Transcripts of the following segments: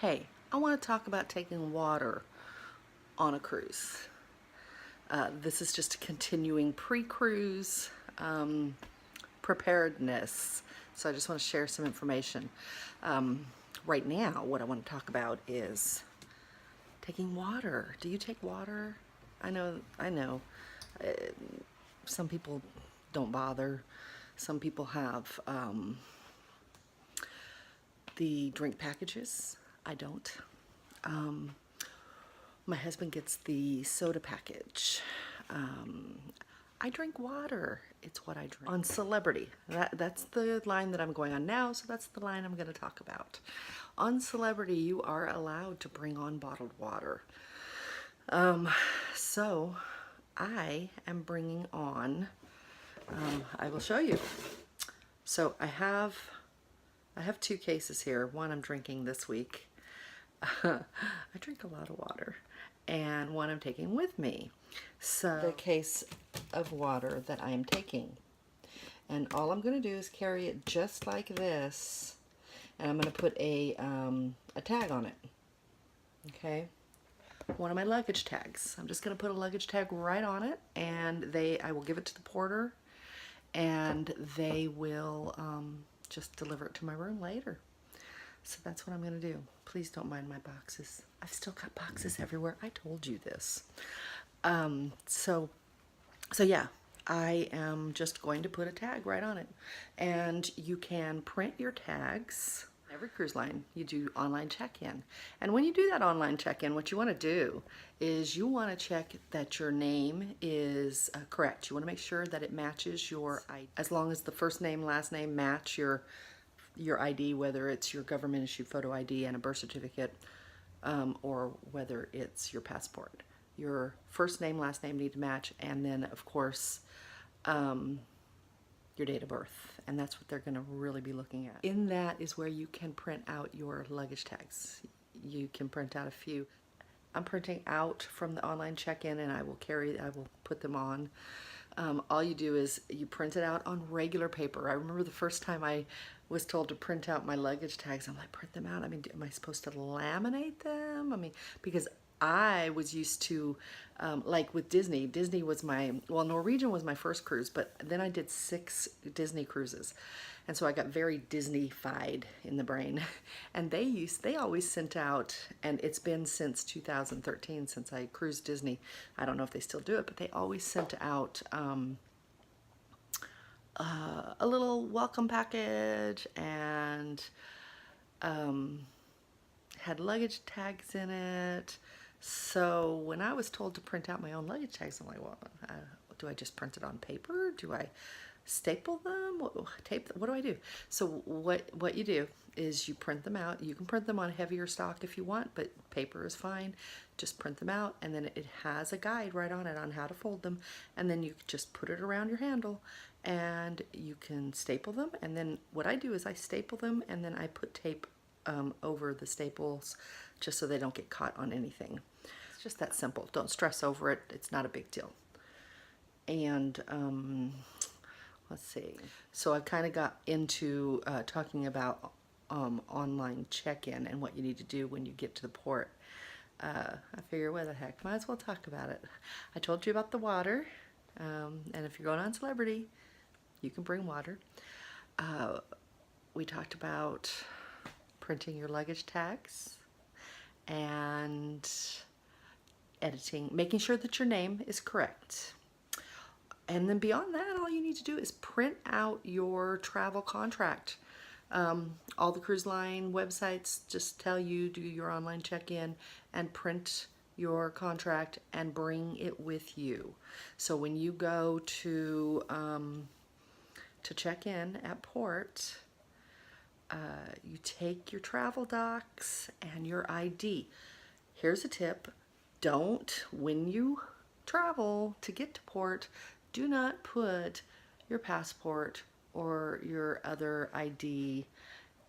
Hey, I want to talk about taking water on a cruise. This is just a continuing pre-cruise preparedness. So I just want to share some information. Right now, what I want to talk about is taking water. Do you take water? I know. Uh, some people don't bother. Some people have the drink packages. I don't. My husband gets the soda package. I drink water. It's what I drink. On celebrity, that's the line that I'm going on now, so that's the line I'm going to talk about. On celebrity, you are allowed to bring on bottled water. So I am bringing on, I will show you. So I have two cases here. One I'm drinking this week. I drink a lot of water, and one I'm taking with me. So the case of water that I am taking, and all I'm going to do is carry it just like this, and I'm going to put a tag on it. Okay, one of my luggage tags. I'm just going to put a luggage tag right on it, and I will give it to the porter, and they will just deliver it to my room later. So that's what I'm going to do. Please don't mind my boxes. I've still got boxes everywhere. I told you this. So yeah, I am just going to put a tag right on it. And you can print your tags. Every cruise line, you do online check-in. And when you do that online check-in, what you want to do is you want to check that your name is correct. You want to make sure that it matches your ID. As long as the first name, last name match your ID, whether it's your government issued photo ID and a birth certificate, or whether it's your passport. Your first name, last name need to match, and then of course your date of birth, and that's what they're going to really be looking at. In that is where you can print out your luggage tags. You can print out a few. I'm printing out from the online check-in, and I will put them on. All you do is you print it out on regular paper. I remember the first time I was told to print out my luggage tags. I'm like, print them out? I mean, am I supposed to laminate them? I mean, because I was used to, like with Disney. Disney was Norwegian was my first cruise, but then I did 6 Disney cruises. And so I got very Disney-fied in the brain. And they always sent out, and it's been since 2013 since I cruised Disney. I don't know if they still do it, but they always sent out a little welcome package, and had luggage tags in it. So when I was told to print out my own luggage tags, I'm like, well, do I just print it on paper? Do I staple them? What do I do? So what you do is you print them out. You can print them on heavier stock if you want, but paper is fine. Just print them out, and then it has a guide right on it on how to fold them, and then you just put it around your handle, and you can staple them. And then what I do is I staple them, and then I put tape over the staples just so they don't get caught on anything. It's just that simple. Don't stress over it. It's not a big deal. And let's see. So I've kind of got into talking about online check-in and what you need to do when you get to the port. I figure, what the heck, might as well talk about it. I told you about the water, and if you're going on Celebrity, you can bring water. We talked about printing your luggage tags and editing, making sure that your name is correct. And then beyond that, all you need to do is print out your travel contract. All the cruise line websites just tell you do your online check-in and print your contract and bring it with you. So when you go to check in at port, you take your travel docs and your ID. Here's a tip. When you travel to get to port, do not put your passport or your other ID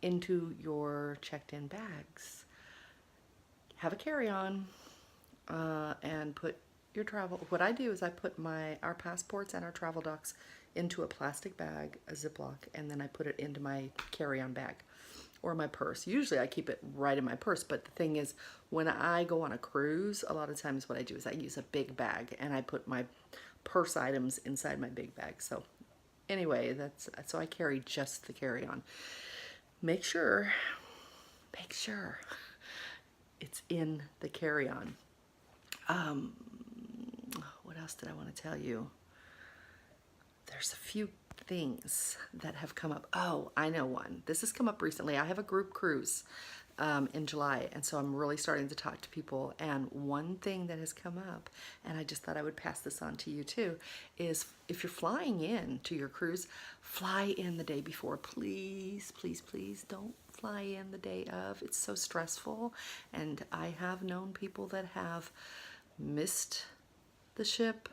into your checked-in bags. Have a carry-on and put your travel. What I do is I put our passports and our travel docs into a plastic bag, a Ziploc, and then I put it into my carry-on bag. or my purse. Usually I keep it right in my purse, but the thing is, when I go on a cruise, a lot of times what I do is I use a big bag and I put my purse items inside my big bag. So anyway, so I carry just the carry-on. Make sure it's in the carry-on. What else did I want to tell you? There's a few things that have come up. Oh, I know one. This has come up recently. I have a group cruise in July, and so I'm really starting to talk to people. And one thing that has come up, and I just thought I would pass this on to you too, is if you're flying in to your cruise, fly in the day before. Please, please, please don't fly in the day of. It's so stressful, and I have known people that have missed the ship,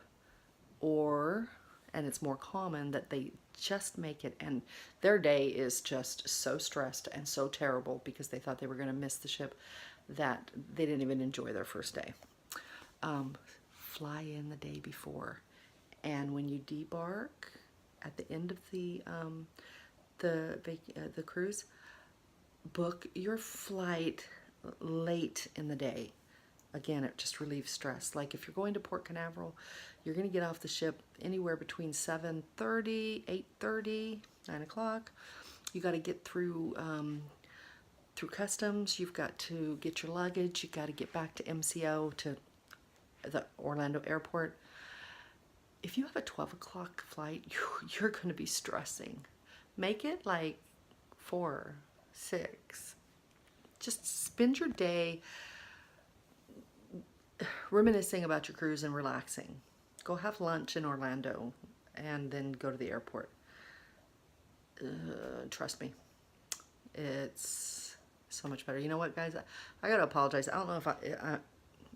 and it's more common that they just make it and their day is just so stressed and so terrible because they thought they were going to miss the ship that they didn't even enjoy their first day. Fly in the day before, and when you debark at the end of the cruise, book your flight late in the day. Again, it just relieves stress. Like if you're going to Port Canaveral, you're going to get off the ship anywhere between 7:30, 8:30, 9 o'clock. You got to get through customs. You've got to get your luggage. You got to get back to MCO, to the Orlando airport. If you have a 12 o'clock flight, you're going to be stressing. Make it like 4, 6. Just spend your day reminiscing about your cruise and relaxing. Go have lunch in Orlando and then go to the airport. Trust me, it's so much better. You know what, guys? I gotta apologize. I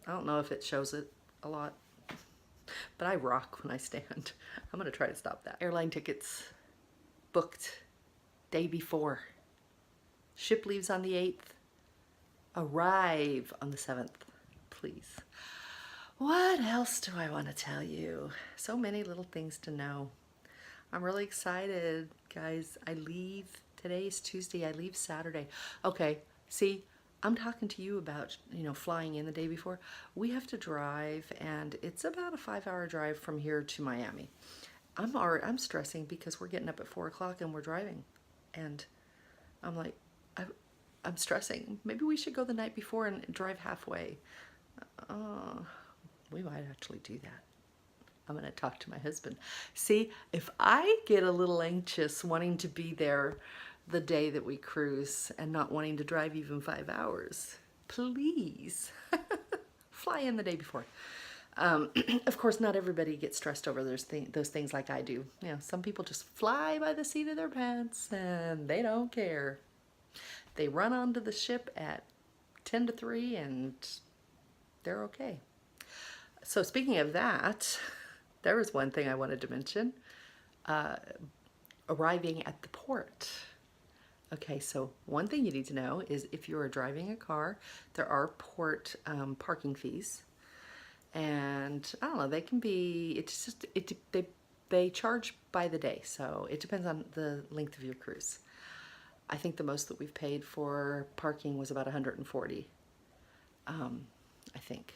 don't know if it shows it a lot, but I rock when I stand. I'm gonna try to stop that. Airline tickets booked day before. Ship leaves on the 8th. Arrive on the 7th, please. What else do I want to tell you? So many little things to know. I'm really excited, guys. I leave, today is Tuesday, I leave Saturday. Okay, see, I'm talking to you about, flying in the day before. We have to drive, and it's about a 5-hour drive from here to Miami. I'm stressing because we're getting up at 4 o'clock and we're driving. And I'm like, I'm stressing. Maybe we should go the night before and drive halfway. We might actually do that. I'm going to talk to my husband. See, if I get a little anxious wanting to be there the day that we cruise and not wanting to drive even 5 hours, please fly in the day before. Of course, not everybody gets stressed over those things like I do. Some people just fly by the seat of their pants and they don't care. They run onto the ship at 10 to 3 and they're okay. So speaking of that, there was one thing I wanted to mention. Arriving at the port. Okay, so one thing you need to know is if you are driving a car, there are port parking fees. And I don't know, they can be, they charge by the day, so it depends on the length of your cruise. I think the most that we've paid for parking was about $140. I think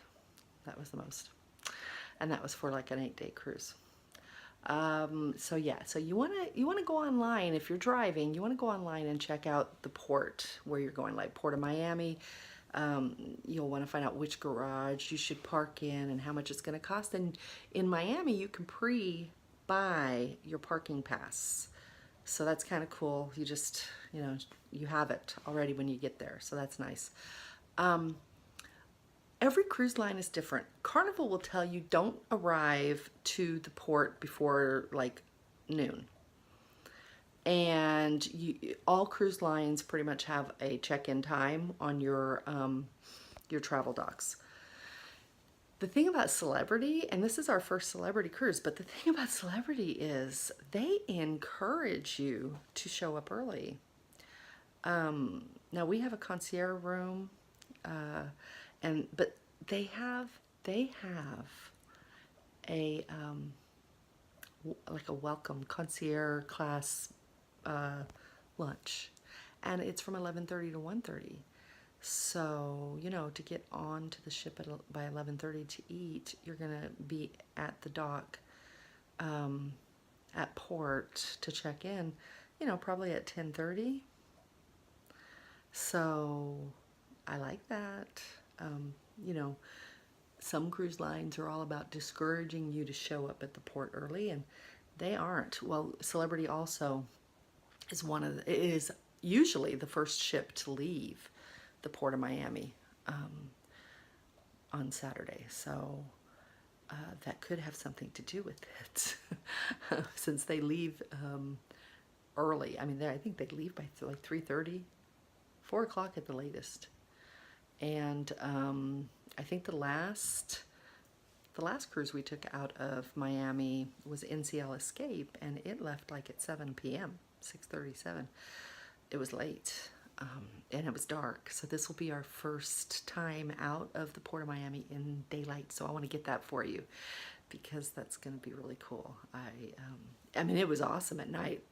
that was the most. And that was for like an 8-day cruise. So yeah, so you wanna go online. If you're driving, you wanna go online and check out the port where you're going, like Port of Miami. You'll want to find out which garage you should park in and how much it's going to cost. And in Miami, you can pre-buy your parking pass. So that's kind of cool. You just, you have it already when you get there. So that's nice. Every cruise line is different. Carnival will tell you don't arrive to the port before like noon. And all cruise lines pretty much have a check-in time on your travel docs. The thing about Celebrity, and this is our first Celebrity cruise, but the thing about Celebrity is they encourage you to show up early. Now we have a concierge room, but they have a like a welcome concierge class lunch, and it's from 11:30 to 1:30. So, you know, to get on to the ship by 11:30 to eat, you're going to be at the dock, at port to check in, you know, probably at 10:30. So I like that. You know, some cruise lines are all about discouraging you to show up at the port early, and they aren't. Well, Celebrity also is usually the first ship to leave the port of Miami on Saturday. So that could have something to do with it, since they leave early. I mean, I think they leave by like 3:30, 4 o'clock at the latest. And I think the last cruise we took out of Miami was NCL Escape, and it left like at 7 p.m., 6:37. It was late, and it was dark. So this will be our first time out of the Port of Miami in daylight. So I want to get that for you, because that's going to be really cool. I mean, it was awesome at night.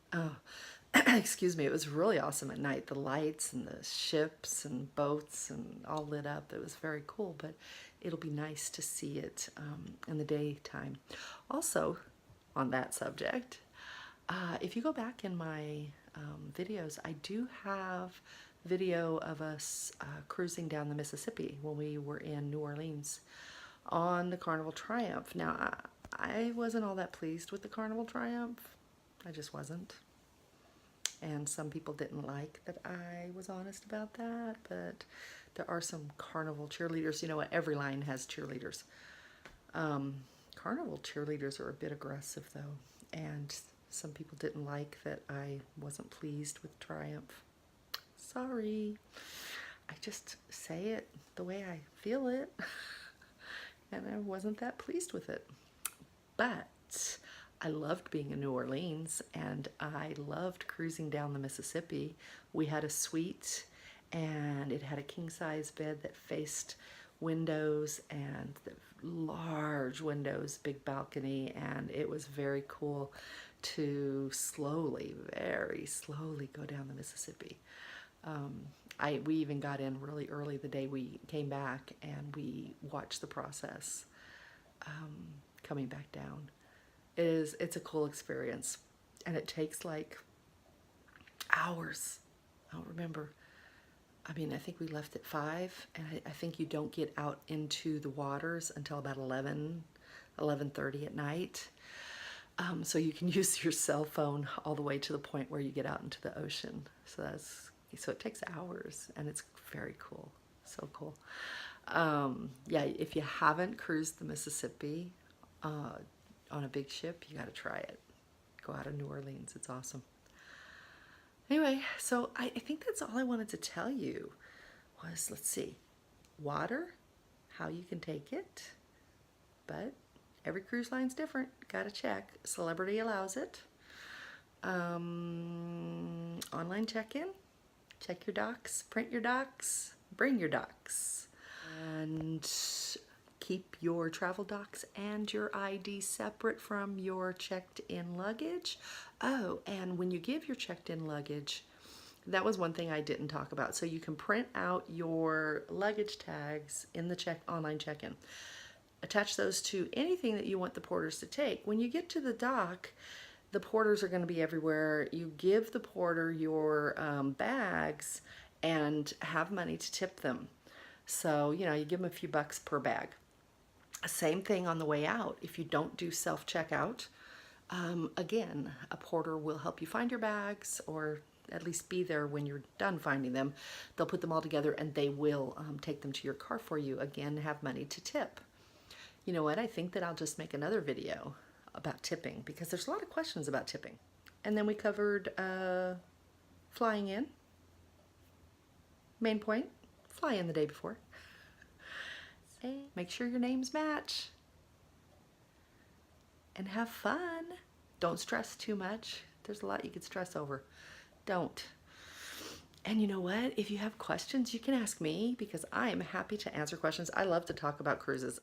Excuse me, it was really awesome at night. The lights and the ships and boats and all lit up. It was very cool, but it'll be nice to see it in the daytime. Also, on that subject, if you go back in my videos, I do have video of us cruising down the Mississippi when we were in New Orleans on the Carnival Triumph. Now, I wasn't all that pleased with the Carnival Triumph. I just wasn't. And some people didn't like that I was honest about that, but there are some Carnival cheerleaders. You know what? Every line has cheerleaders. Carnival cheerleaders are a bit aggressive, though, and some people didn't like that I wasn't pleased with Triumph. Sorry. I just say it the way I feel it, and I wasn't that pleased with it. But I loved being in New Orleans, and I loved cruising down the Mississippi. We had a suite, and it had a king-size bed that faced windows, and the large windows, big balcony, and it was very cool to slowly, very slowly go down the Mississippi. We even got in really early the day we came back, and we watched the process coming back down. It's a cool experience, and it takes like hours. I don't remember. I mean, I think we left at 5, and I think you don't get out into the waters until about 11:30 at night. So you can use your cell phone all the way to the point where you get out into the ocean. So it takes hours, and it's very cool. So cool. Yeah, if you haven't cruised the Mississippi on a big ship, you got to try it. Go out of New Orleans. It's awesome. Anyway, so I think that's all I wanted to tell you was, let's see, water, how you can take it, but every cruise line's different. Got to check. Celebrity allows it. Online check-in. Check your docs. Print your docs. Bring your docs. And keep your travel docs and your ID separate from your checked-in luggage. Oh, and when you give your checked-in luggage, that was one thing I didn't talk about. So you can print out your luggage tags in the online check-in. Attach those to anything that you want the porters to take. When you get to the dock, the porters are going to be everywhere. You give the porter your bags and have money to tip them. So, you know, you give them a few bucks per bag. Same thing on the way out. If you don't do self-checkout, again, a porter will help you find your bags, or at least be there when you're done finding them. They'll put them all together, and they will take them to your car for you. Again, have money to tip. You know what? I think that I'll just make another video about tipping, because there's a lot of questions about tipping. And then we covered flying in. Main point, fly in the day before. Make sure your names match. And have fun. Don't stress too much. There's a lot you could stress over. Don't. And you know what? If you have questions, you can ask me, because I am happy to answer questions. I love to talk about cruises.